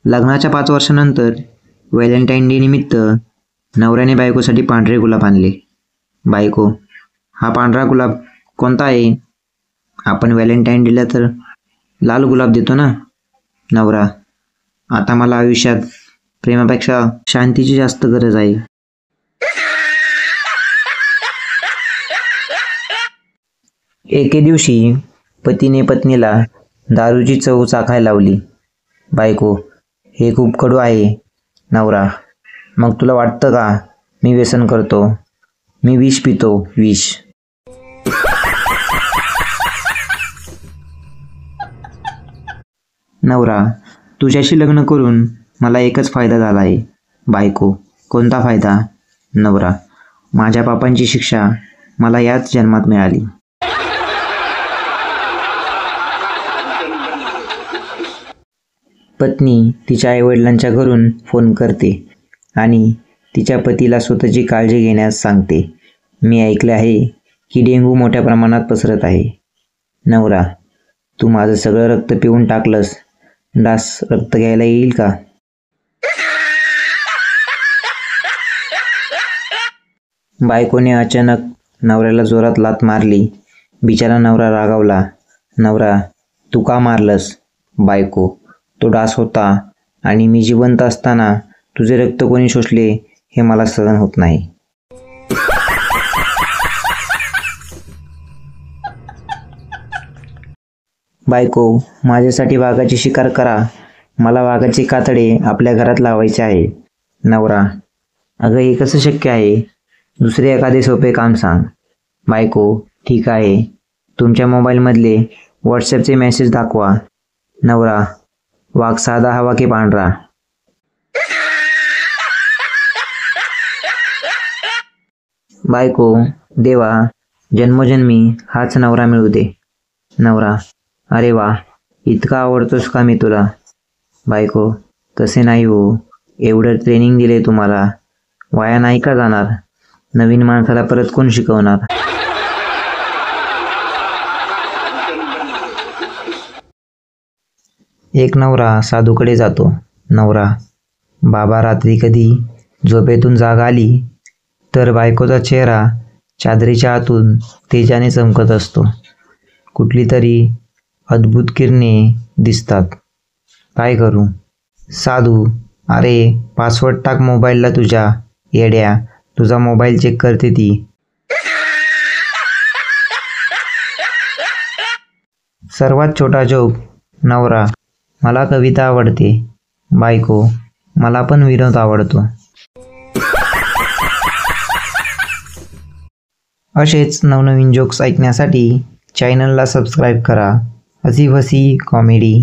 लग्नाच्या 5 वर्षानंतर Valentine day निमित्त नवऱ्याने बायकोसाठी पांढरे गुलाब आणले. बायको: हा पांढरा गुलाब कोणता आहे? आपण व्हॅलेंटाईन डेला तर लाल गुलाब देतो ना. नवरा: आता मला आयुष्यात प्रेमापेक्षा शांतीची जास्त गरज आहे. एके दिवशी पतीने पत्नीला दारूची चव चाखायला लावली. बायको: हे खूप कडू आहे. नवरा: मग तुला वाटतं का मी व्यसन करतो? मी विष पितो, विष. नवरा: तुझ्याशी लग्न करून मला एकच फायदा झाला आहे. बायको: कोणता फायदा? नवरा: माझ्या पापांची शिक्षा मला याच जन्मात मिळाली. पत्नी तिच्या आईवडिलांच्या घरून फोन करते आणि तिच्या पतीला स्वतःची काळजी घेण्यास सांगते. मी ऐकले आहे की डेंग्यू मोठ्या प्रमाणात पसरत आहे. नवरा: तू माझं सगळं रक्त पिऊन टाकलंस. डास रक्त घ्यायला येईल का? बायकोने अचानक नवऱ्याला जोरात लाथ मारली. बिचारा नवरा रागावला. नवरा: तू का मारलंस? बायको: तो डास होता आणि मी जिवंत असताना तुझे रक्त कोणी शोषले हे मला सहन होत नाही. बायको: माझ्यासाठी वाघाची शिकार करा. मला वाघाचे कातडे आपल्या घरात लावायचे आहे. नवरा: अगं हे कसं शक्य आहे? दुसरे एखादे सोपे काम सांग. बायको: ठीक आहे, तुमच्या मोबाईलमधले व्हॉट्सॲपचे मेसेज दाखवा. नवरा: वाघ साधा हवा की पांढरा? बायको: देवा, जन्मोजन्मी हाच नवरा मिळू दे. नवरा: अरे वा, इतका आवडतोस का मी तुला? बायको: तसे नाही हो, एवढं ट्रेनिंग दिले तुम्हाला, वाया नाही का जाणार? नवीन माणसाला परत कोण शिकवणार? एक नवरा साधूकडे जातो. नवरा: बाबा, रात्री कधी झोपेतून जाग आली तर बायकोचा चेहरा चादरीच्या आतून तेजाने चमकत असतो. कुठली तरी अद्भुत किरणे दिसतात. काय करू? साधू: अरे पासवर्ड टाक मोबाईलला तुझ्या, येड्या, तुझा मोबाईल चेक करते ती. सर्वात छोटा जोक. नवरा: मला कविता आवडते. बायको: मला पण विनोद आवडतो. असेच नवनवीन जोक्स ऐकण्यासाठी चॅनलला सबस्क्राईब करा. हसी वसी कॉमेडी.